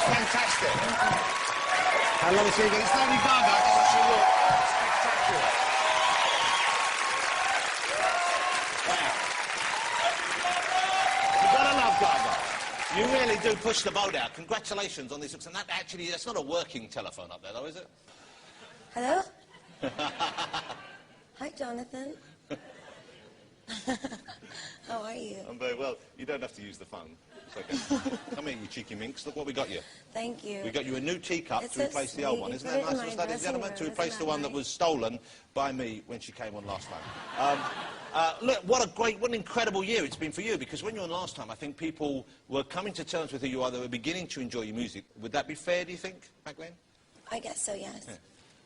was fantastic. How long is she again? It's Lady Gaga, doesn't she look spectacular? Wow. You've got to love Gaga. You really do push the boat out. Congratulations on this. And that actually, that's not a working telephone up there, though, is it? Hello? Hi, Jonathan. How are you? I'm very well. You don't have to use the phone. It's okay. Come here, you cheeky minx. Look what we got you. Thank you. We got you a new teacup to replace the old one. Isn't that nice, ladies and gentlemen? To replace the one that was stolen by me when she came on last time. Look, what an incredible year it's been for you, because when you were on last time, I think people were coming to terms with who you are. They were beginning to enjoy your music. Would that be fair, do you think, back then? I guess so, yes. Yeah.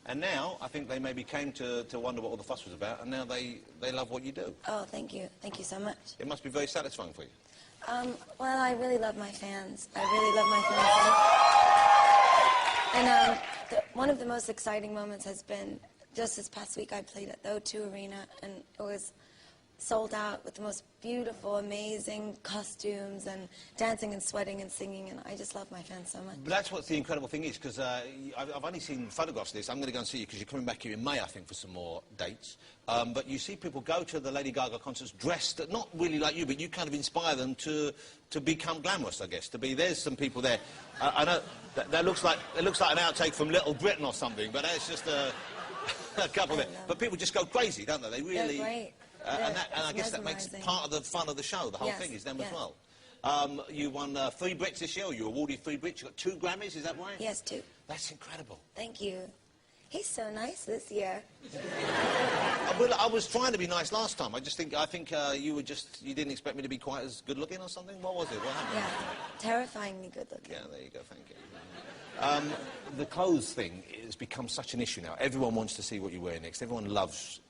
And now, I think they maybe came to wonder what all the fuss was about, and now they love what you do. Oh, thank you. Thank you so much. It must be very satisfying for you. Well, I really love my fans. I really love my fans. And one of the most exciting moments has been just this past week I played at the O2 Arena, and it was sold out with the most beautiful, amazing costumes and dancing and sweating and singing, and I just love my fans so much. But that's what the incredible thing is, because I've only seen photographs of this. I'm going to go and see you because you're coming back here in May, I think, for some more dates. But you see people go to the Lady Gaga concerts dressed, not really like you, but you kind of inspire them to become glamorous, I guess, to be... There's some people there. I know that looks like an outtake from Little Britain or something, but it's just a couple there. But people just go crazy, don't they? They really... They're great. And I guess that makes part of the fun of the show. The whole thing is them as well. You won 3 Brits this year, or you awarded 3 Brits. You got 2 Grammys, is that right? Yes, 2. That's incredible. Thank you. He's so nice this year. Well, I was trying to be nice last time. I think you didn't expect me to be quite as good looking or something. What was it? What happened? Yeah, terrifyingly good looking. Yeah, there you go. Thank you. The clothes thing has become such an issue now. Everyone wants to see what you wear next. Everyone loves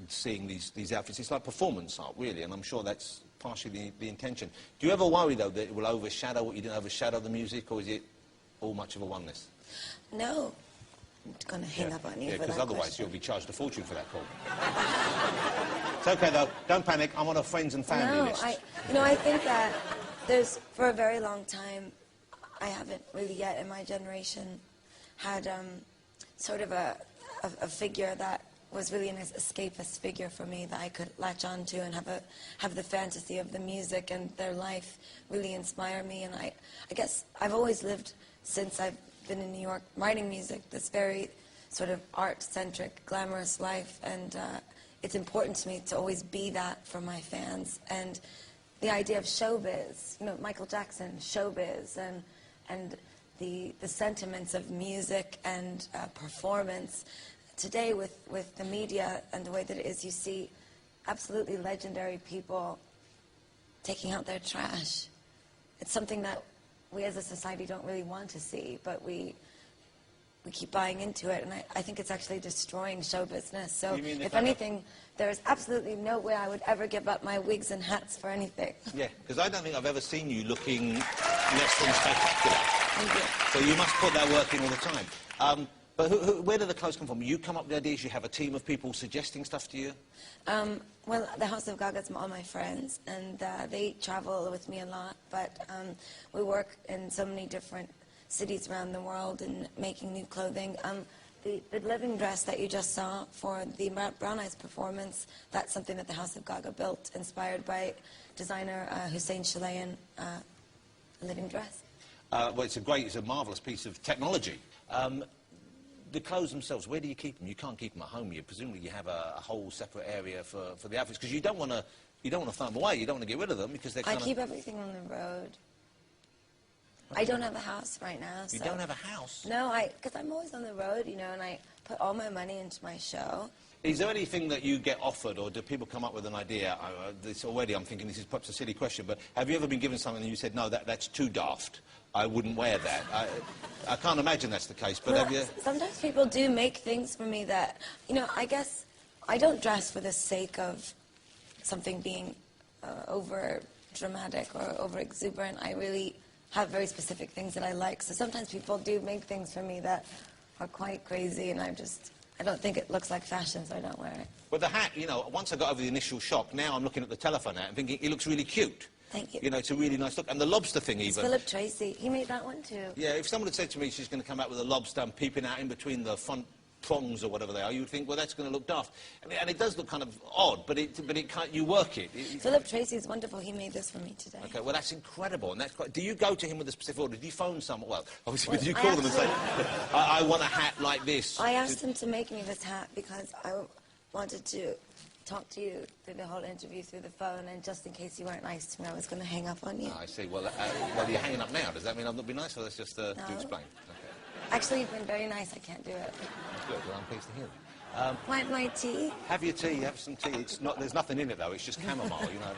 seeing these outfits. It's like performance art, really, and I'm sure that's partially the intention. Do you ever worry, though, that it will overshadow what you didn't overshadow the music, or is it all much of a oneness? No. I'm going to hang up on you for that because otherwise question. you'll be charged a fortune for that call. It's okay, though. Don't panic. I'm on a friends and family list. I think that for a very long time, I haven't really yet in my generation had sort of a figure that was really an escapist figure for me that I could latch on to and have the fantasy of the music and their life really inspire me. And I guess I've always lived, since I've been in New York writing music, this very sort of art-centric, glamorous life, and it's important to me to always be that for my fans. And the idea of showbiz, Michael Jackson, showbiz, and the sentiments of music and performance. Today, with the media and the way that it is, you see absolutely legendary people taking out their trash. It's something that we as a society don't really want to see, but we keep buying into it, and I think it's actually destroying show business. So, if anything, there's absolutely no way I would ever give up my wigs and hats for anything. Yeah, because I don't think I've ever seen you looking less than spectacular. Thank you. So you must put that work in all the time. But where do the clothes come from? You come up with ideas, you have a team of people suggesting stuff to you? Well, the House of Gaga is all my friends, and they travel with me a lot, but we work in so many different cities around the world and making new clothing. The living dress that you just saw for the Brown Eyes performance, that's something that the House of Gaga built, inspired by designer Hussein Chalayan, living dress. Well, it's a marvellous piece of technology. The clothes themselves, where do you keep them? You can't keep them at home. Presumably you have a whole separate area for the outfits, because you don't want to throw them away. You don't want to get rid of them because they're kind of... I keep everything on the road. I don't have a house right now. You don't have a house? No, because I'm always on the road, and I put all my money into my show. Is there anything that you get offered, or do people come up with an idea? I'm thinking this is perhaps a silly question, but have you ever been given something and you said, no, that's too daft, I wouldn't wear that? I can't imagine that's the case, but have you... Sometimes people do make things for me that, I guess I don't dress for the sake of something being over dramatic or over exuberant. I really have very specific things that I like. So sometimes people do make things for me that are quite crazy, and I don't think it looks like fashion, so I don't wear it. Well, the hat, once I got over the initial shock, now I'm looking at the telephone hat and thinking it looks really cute. Thank you. You know, it's a really nice look. And the lobster thing, It's even. Philip Tracy. He made that one too. Yeah, if someone had said to me she's going to come out with a lobster and peeping out in between the front prongs or whatever they are, you would think, well, that's going to look daft. And it does look kind of odd, but it can't, you work it. Philip Tracy is wonderful. He made this for me today. Okay, well, that's incredible. And that's quite, do you go to him with a specific order? Do you phone someone? Well, obviously, do you call them and say, I want a hat like this? I asked him to make me this hat because I wanted to talk to you through the whole interview through the phone, and just in case you weren't nice to me, I was going to hang up on you. Oh, I see. Well, you're hanging up now. Does that mean I'll not be nice, or that's just to explain? Okay. Actually, you've been very nice. I can't do it. Good. Well, I'm pleased to hear it. My tea? Have your tea. Have some tea. It's not. There's nothing in it though. It's just chamomile. You know.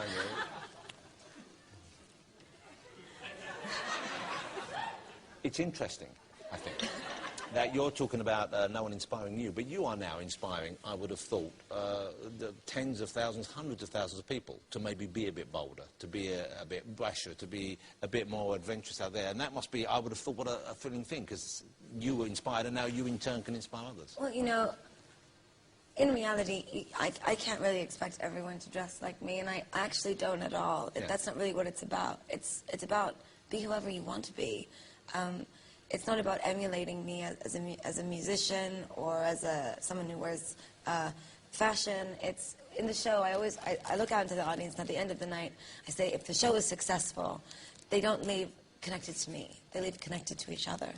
It's interesting, I think, that you're talking about no one inspiring you, but you are now inspiring, I would have thought, the tens of thousands, hundreds of thousands of people to maybe be a bit bolder, to be a bit brasher, to be a bit more adventurous out there. And that must be, I would have thought, what a thrilling thing, because you were inspired and now you in turn can inspire others. Well, you know, in reality, I can't really expect everyone to dress like me, and I actually don't at all. Yeah. That's not really what it's about. It's about be whoever you want to be. It's not about emulating me as a musician or as someone who wears fashion. It's in the show. I look out into the audience, and at the end of the night, I say, if the show is successful, they don't leave connected to me. They leave connected to each other.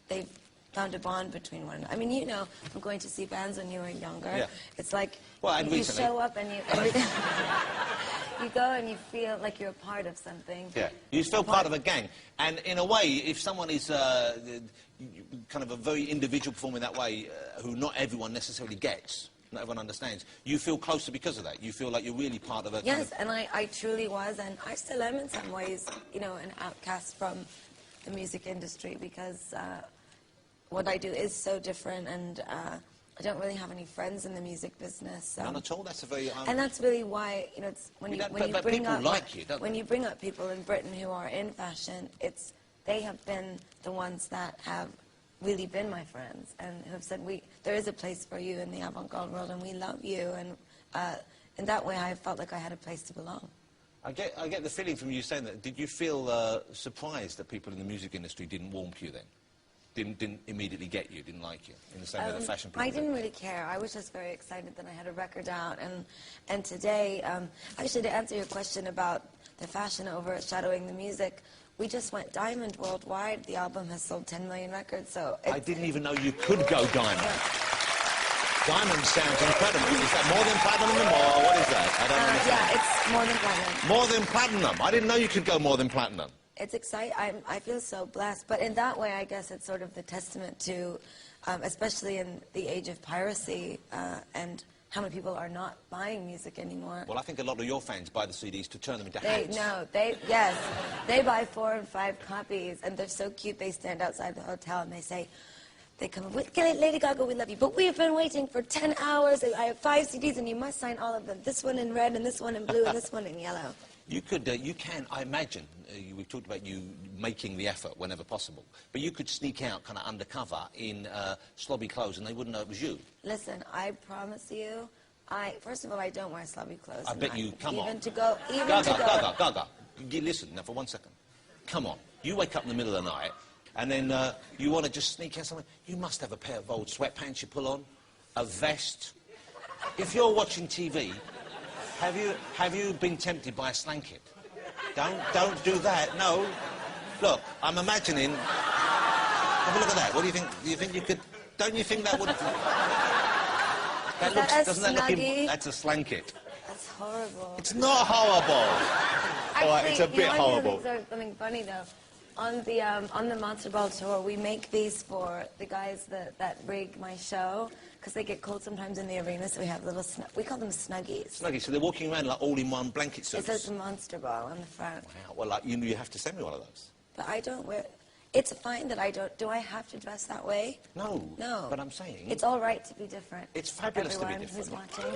They've found a bond between one another. I mean, you know, from going to see bands when you were younger. Yeah. It's like and you show up and you go and you feel like you're a part of something. Yeah, you feel part of a gang. And in a way, if someone is kind of a very individual performer in that way, who not everyone necessarily gets, not everyone understands, you feel closer because of that. You feel like you're really part of a Yes, and I truly was, and I still am in some ways, you know, an outcast from the music industry because what I do is so different, and I don't really have any friends in the music business. None at all. That's a very. And that's really why, you know, it's when you bring up like you, don't when they? you bring up people in Britain who are in fashion, they have been the ones that have really been my friends and who have said there is a place for you in the avant-garde world, and we love you, and in that way I felt like I had a place to belong. I get the feeling from you saying that. Did you feel surprised that people in the music industry didn't warm to you then? Didn't immediately get you, didn't like you, in the same way that fashion people I didn't really care. I was just very excited that I had a record out. And today, actually, to answer your question about the fashion overshadowing the music, we just went diamond worldwide. The album has sold 10 million records, so... I didn't even know you could go diamond. Diamond sounds incredible. Is that more than platinum or what is that? I don't understand. Yeah, it's more than platinum. More than platinum? I didn't know you could go more than platinum. It's exciting. I feel so blessed. But in that way, I guess it's sort of the testament to, especially in the age of piracy and how many people are not buying music anymore. Well, I think a lot of your fans buy the CDs to turn them into hats. Yes. They buy 4 and 5 copies, and they're so cute. They stand outside the hotel and they say, they come, Lady Gaga, we love you, but we've been waiting for 10 hours. I have 5 CDs, and you must sign all of them. This one in red, and this one in blue, and this one in yellow. You could, you can, I imagine, we've talked about you making the effort whenever possible, but you could sneak out kind of undercover in slobby clothes and they wouldn't know it was you. Listen, I promise you, first of all, I don't wear slobby clothes. I bet you, come on. Gaga, listen, now for 1 second. Come on, you wake up in the middle of the night and then you want to just sneak out somewhere. You must have a pair of old sweatpants you pull on, a vest. If you're watching TV, have you been tempted by a slanket? Don't do that, no. Look, I'm imagining... Have a look at that. What do you think? Do you think you could... Don't you think that would... Doesn't that look... That's a slanket. That's horrible. It's not horrible. Actually, All right, it's a bit horrible. Something funny, though. On the Monster Ball tour, we make these for the guys that rig my show, because they get cold sometimes in the arena, so we have little, we call them snuggies. Snuggies, so they're walking around like all-in-one blanket suits. It says the Monster Ball on the front. Wow, well, like, you have to send me one of those. But I don't wear... It's fine that I don't... Do I have to dress that way? No. No. But I'm saying... It's all right to be different. It's fabulous Everyone to be different. who's watching.